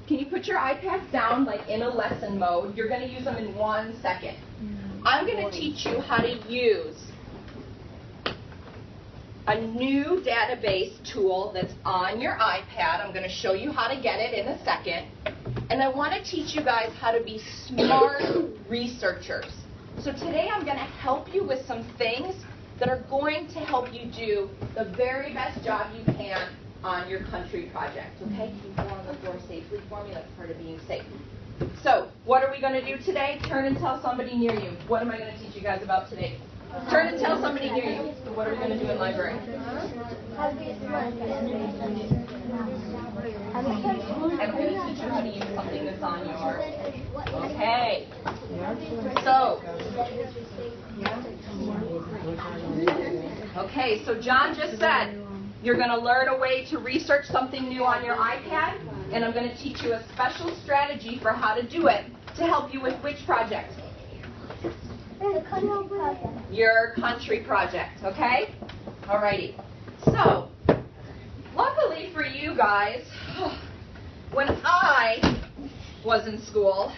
can you put your iPads down like in a lesson mode? You're going to use them in 1 second. I'm going to teach you how to use a new database tool that's on your iPad. I'm going to show you how to get it in a second. And I want to teach you guys how to be smart researchers. So today I'm going to help you with some things that are going to help you do the very best job you can on your country project. Okay? Can you go on the floor safely for me? That's part of being safe. So, what are we going to do today? Turn and tell somebody near you. What am I going to teach you guys about today? Turn and tell somebody near you. What are we going to do in library? I'm going to teach you how to use something that's on your... Okay. So John just said you're going to learn a way to research something new on your iPad, and I'm going to teach you a special strategy for how to do it to help you with which project? Your country project, okay? Alrighty. So, luckily for you guys, when I was in school,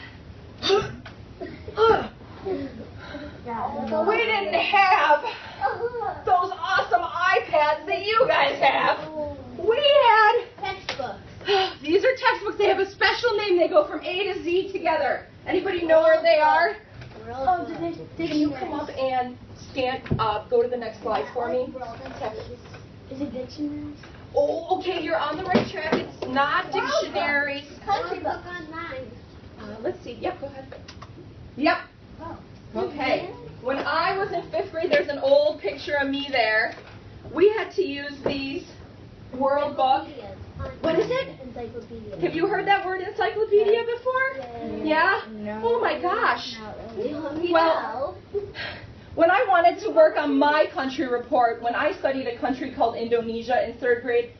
we didn't have those awesome iPads that you guys have. We had textbooks. These are textbooks. They have a special name. They go from A to Z together. Anybody know where they are? Can you come up and stand up? Go to the next slide for me. Is it dictionaries? Oh, okay. You're on the right track. It's not dictionaries. Country book online. Let's see. Yep, go ahead. Yep. Okay. When I was in 5th grade, there's an old picture of me there. We had to use these World Book. What is it? Encyclopedia. Have you heard that word encyclopedia before? Yeah? No. Oh my gosh. Really? Well, when I wanted to work on my country report, when I studied a country called Indonesia in 3rd grade,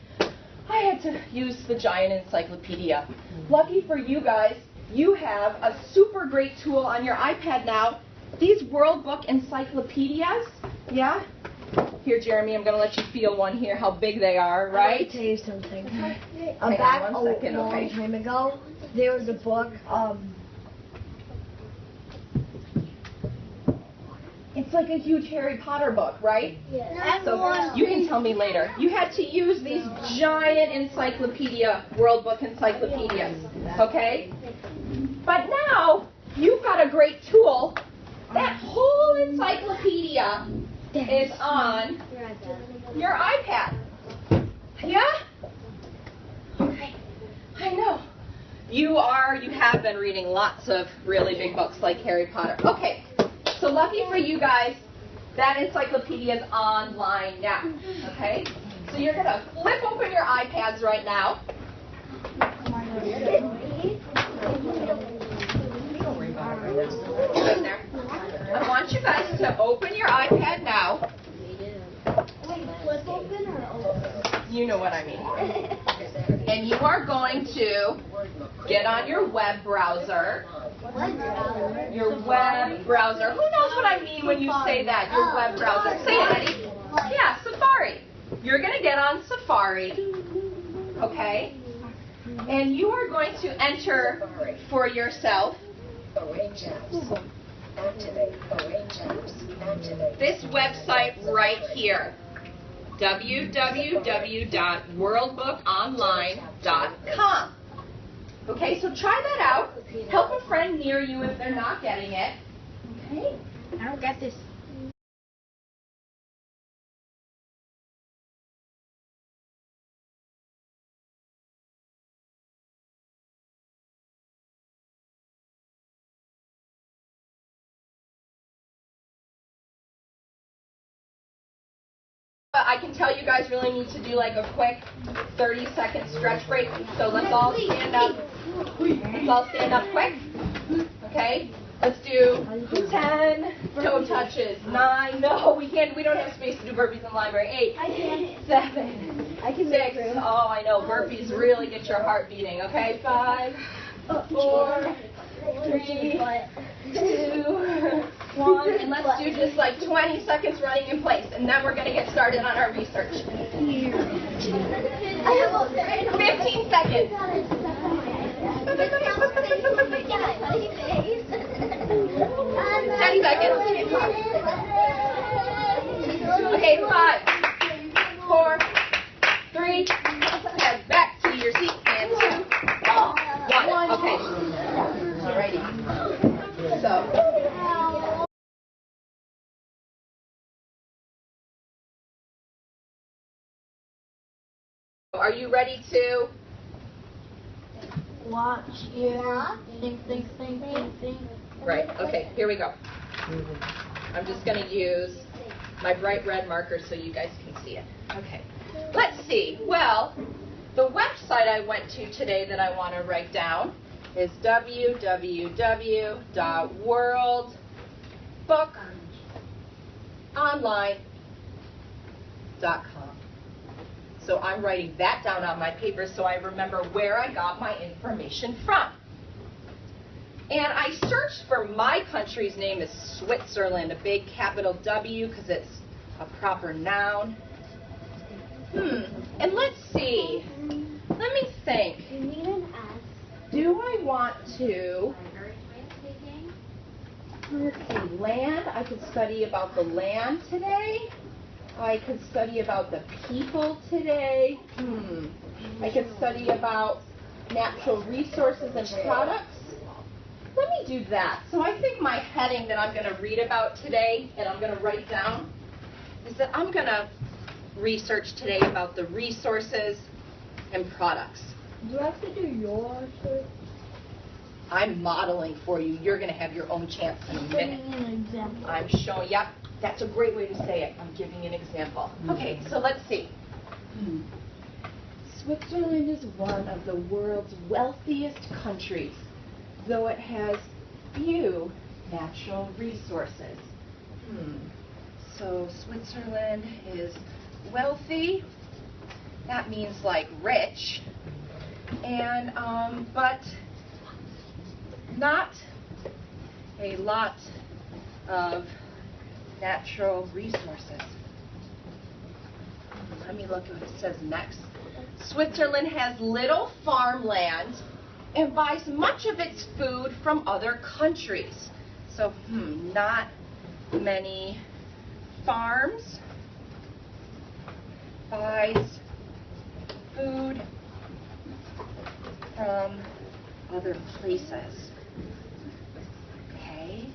I had to use the giant encyclopedia. Lucky for you guys, you have a super great tool on your iPad now. These World Book encyclopedias, yeah? Here, Jeremy, I'm going to let you feel one here, how big they are, right? I'll tell you something. Back a long time ago, there was a book, it's like a huge Harry Potter book, right? Yeah. So you can tell me later. You had to use these giant encyclopedia, World Book encyclopedias, okay? But now, you've got a great tool. That whole encyclopedia is on your iPad. Yeah? Okay. I know. You have been reading lots of really big books like Harry Potter. Okay. So lucky for you guys, that encyclopedia is online now. Okay? So you're going to flip open your iPads right now. Right there. I want you guys to open your iPad now. Flip open or open? You know what I mean. And you are going to get on your web browser. Your web browser. Who knows what I mean when you say that? Your web browser. Say it, Eddie. Yeah, Safari. You're going to get on Safari. Okay? And you are going to enter for yourself this website right here. www.worldbookonline.com. Okay, so try that out. Help a friend near you if they're not getting it. Okay? I don't get this. I can tell you guys really need to do like a quick 30-second stretch break. So let's all stand up. Let's all stand up quick. Okay? Let's do 10 toe touches. 9. No, we can't. We don't have space to do burpees in the library. 8. 7. 6. Oh, I know. Burpees really get your heart beating. Okay? 5. 4. 3. 2. 1, and let's do just like 20 seconds running in place, and then we're going to get started on our research. 15 seconds. 10 seconds. Okay, 5, 4, 3, head back to your seat, and 2, 1. Okay. Alrighty. So. Are you ready to Watch, hear, think. Right, okay, here we go. I'm just going to use my bright red marker so you guys can see it. Okay, let's see. Well, the website I went to today that I want to write down is www.worldbookonline.com. So I'm writing that down on my paper so I remember where I got my information from. And I searched for my country's name is Switzerland, a big capital W because it's a proper noun. And let's see. Let me think. Do I want to, let's see, land? I could study about the land today. I could study about the people today. I could study about natural resources and products. Let me do that. So I think my heading that I'm going to read about today and I'm going to write down is that I'm going to research today about the resources and products. Do you have to do your search? I'm modeling for you. You're going to have your own chance in a minute. Giving an example. I'm showing, yep, that's a great way to say it. I'm giving an example. Okay, so let's see. Switzerland is one of the world's wealthiest countries, though it has few natural resources. So Switzerland is wealthy. That means like rich, and but not a lot of natural resources. Let me look at what it says next. Switzerland has little farmland and buys much of its food from other countries. So, not many farms, buys food from other places. Okay.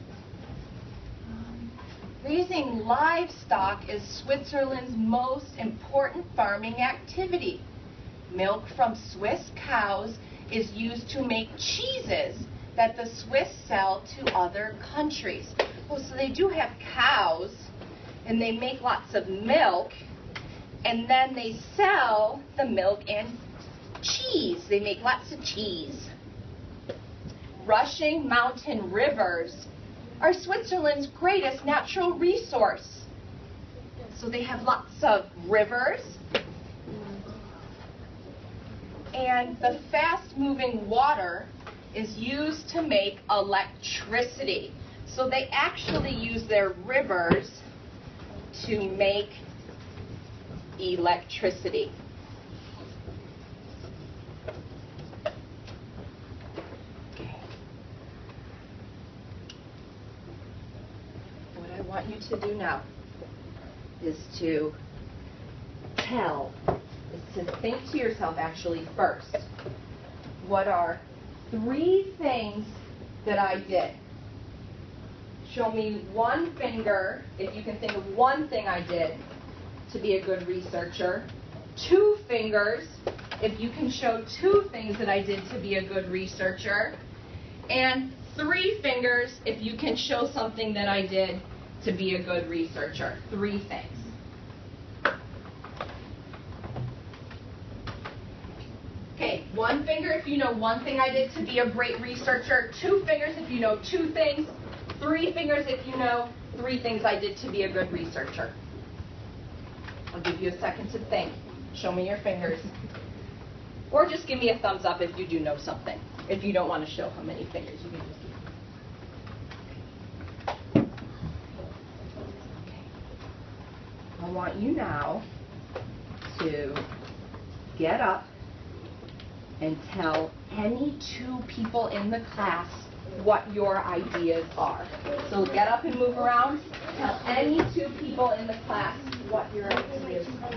Raising livestock is Switzerland's most important farming activity. Milk from Swiss cows is used to make cheeses that the Swiss sell to other countries. Oh, so they do have cows, and they make lots of milk, and then they sell the milk and cheese. They make lots of cheese. Rushing mountain rivers are Switzerland's greatest natural resource. So they have lots of rivers. And the fast-moving water is used to make electricity. So they actually use their rivers to make electricity. Okay. What I want you to do now is to think to yourself actually first, what are 3 things that I did? Show me one finger, if you can think of one thing I did to be a good researcher. 2 fingers, if you can show 2 things that I did to be a good researcher. And 3 fingers, if you can show something that I did to be a good researcher. 3 things. Okay, 1 finger if you know 1 thing I did to be a great researcher. 2 fingers if you know 2 things. 3 fingers if you know 3 things I did to be a good researcher. I'll give you a second to think. Show me your fingers. Or just give me a thumbs up if you do know something. If you don't want to show how many fingers, you can just give. Okay. I want you now to get up and tell any two people in the class what your ideas are. So get up and move around. Tell any two people in the class what your ideas are.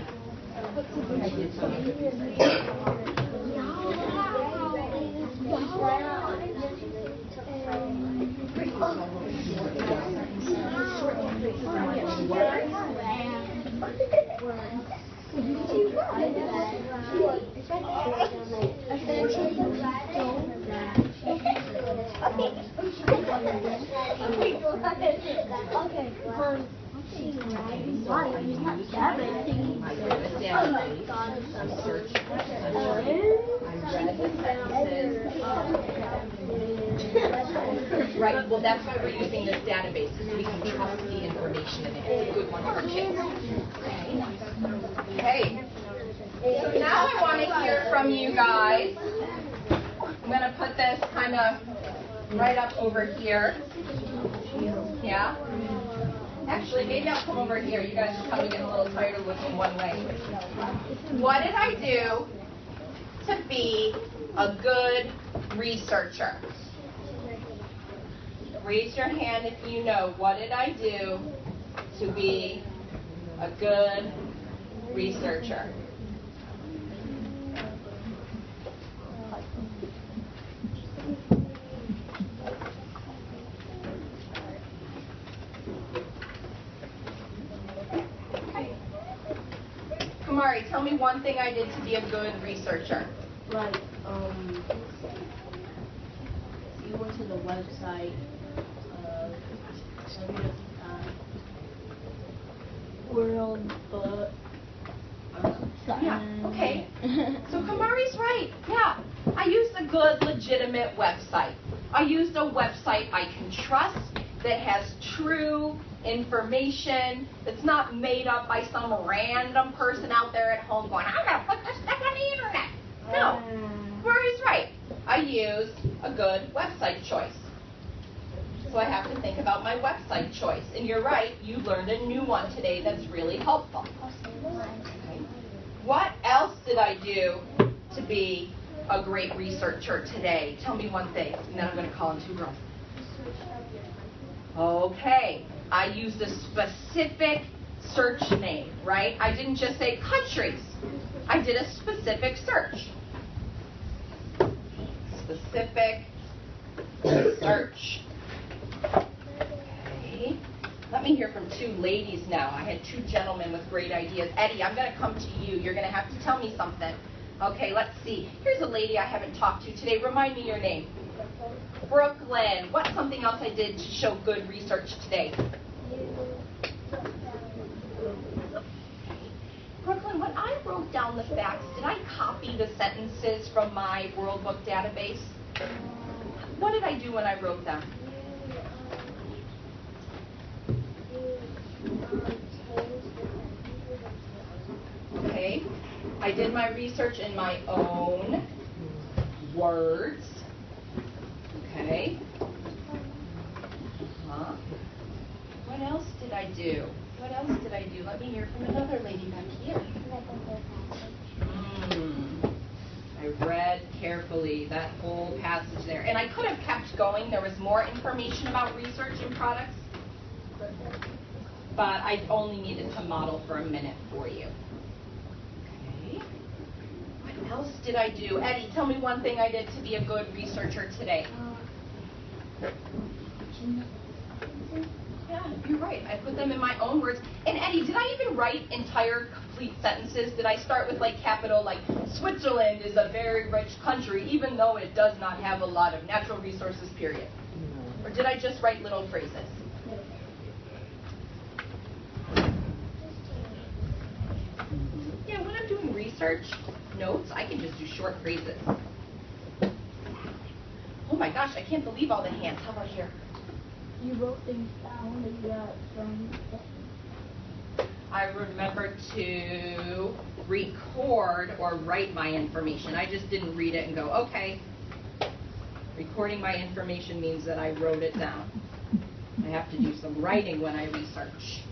Right, well that's why we're using this database, so we can trust the information in it. It's a good one for kids. Okay. So now I want to hear from you guys. I'm going to put this kind of right up over here. Yeah? Actually, maybe I'll come over here. You guys are probably getting a little tired of looking one way. What did I do to be a good researcher? Raise your hand if you know. What did I do to be a good researcher? Kamari, tell me one thing I did to be a good researcher. Like, you went to the website, World Book. Yeah, okay. So Kamari's right. Yeah, I used a good, legitimate website. I used a website I can trust that has true information that's not made up by some random person out there at home going, I'm going to put this stuff on the internet. No, Kamari's right. I used a good website choice. So I have to think about my website choice. And you're right, you learned a new one today that's really helpful. Okay. What else did I do to be a great researcher today? Tell me one thing, and then I'm going to call in two girls. Okay, I used a specific search name, right? I didn't just say countries. I did a specific search. Specific search. Okay. Let me hear from two ladies now. I had two gentlemen with great ideas. Eddie, I'm going to come to you. You're going to have to tell me something. Okay, let's see. Here's a lady I haven't talked to today. Remind me your name. Brooklyn. What's something else I did to show good research today? Brooklyn, when I wrote down the facts, did I copy the sentences from my World Book database? What did I do when I wrote them? Okay, I did my research in my own words. Okay. What else did I do? What else did I do? Let me hear from another lady back here. I read carefully that whole passage there. And I could have kept going. There was more information about research and products. But I only needed to model for a minute for you. Okay. What else did I do? Eddie, tell me one thing I did to be a good researcher today. Yeah, you're right. I put them in my own words. And Eddie, did I even write entire complete sentences? Did I start with like capital, like Switzerland is a very rich country, even though it does not have a lot of natural resources, period? Or did I just write little phrases? Yeah, when I'm doing research notes, I can just do short phrases. Oh my gosh, I can't believe all the hands. How about here? You wrote things down that you got from... I remember to record or write my information. I just didn't read it and go, okay. Recording my information means that I wrote it down. I have to do some writing when I research.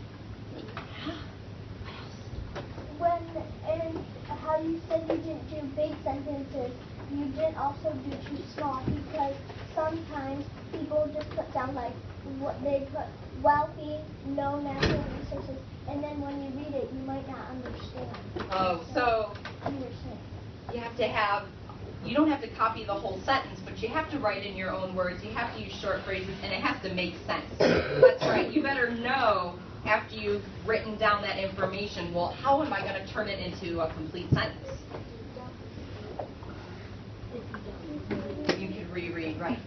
And how you said you didn't do big sentences, you didn't also do too small because sometimes people just put down like what they put wealthy, no natural resources, and then when you read it, you might not understand. Oh, so You were saying. you have to have, you don't have to copy the whole sentence, but you have to write in your own words. You have to use short phrases, and it has to make sense. That's right. You better know after you've written down that information, well, how am I going to turn it into a complete sentence? You can reread, right.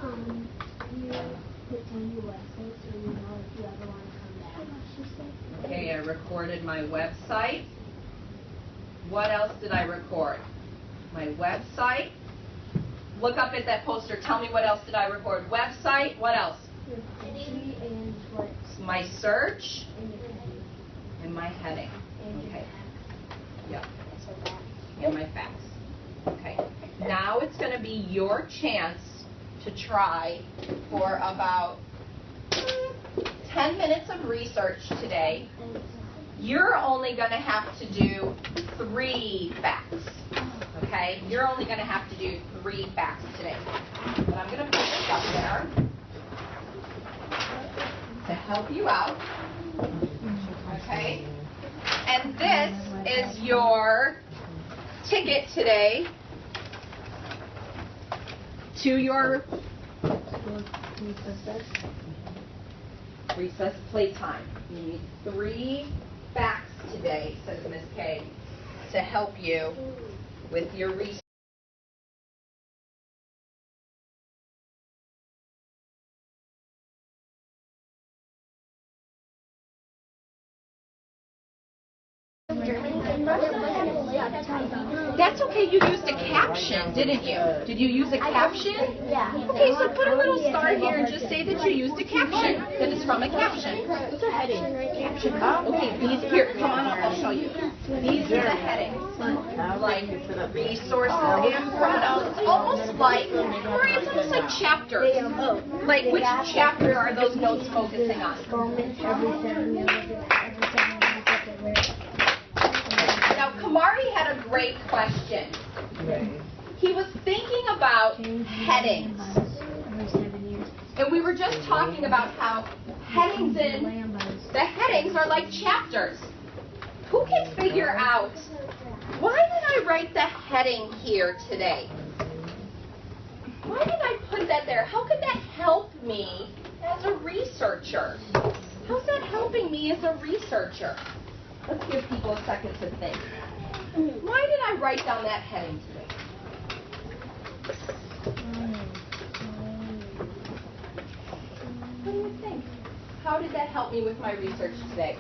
You put down your website so you know if you ever want to come back. Okay, I recorded my website. What else did I record? My website. Look up at that poster. Tell me what else did I record. Website. What else? Your country and what? My search And your heading. and my heading. And your Okay. facts. Yep. And my facts. Okay. Now it's going to be your chance to try for about 10 minutes of research today. You're only going to have to do 3 facts. Okay? You're only going to have to do 3 facts today. But I'm going to put this up there to help you out. Okay? And this is your ticket today to your recess playtime. You need 3 facts today, says Miss Kay, to help you with your research. That's okay, you used a caption, didn't you? Did you use a caption? Yeah. Okay, so put a little star here and just say that you used a caption, that it's from a caption. What's a heading? Caption. Okay, these here, come on, I'll show you. These are the headings, like resources and pronouns, almost like, or it's almost like chapters. Like which chapter are those notes focusing on? Now, Kamari had a great question. He was thinking about headings. And we were just talking about how headings the headings are like chapters. Who can figure out, why did I write the heading here today? Why did I put that there? How could that help me as a researcher? How's that helping me as a researcher? Let's give people a second to think. Why did I write down that heading today? What do you think? How did that help me with my research today?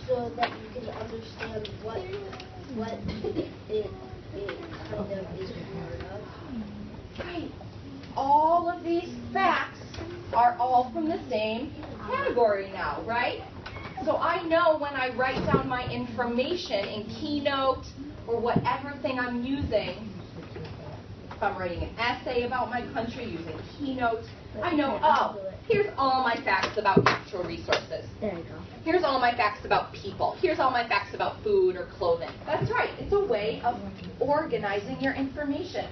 So that you can understand what it kind of is part of. Right. All of these facts are all from the same category now, right? So I know when I write down my information in Keynote or whatever thing I'm using, if I'm writing an essay about my country using Keynote, I know, oh, here's all my facts about natural resources. There you go. Here's all my facts about people. Here's all my facts about food or clothing. That's right. It's a way of organizing your information.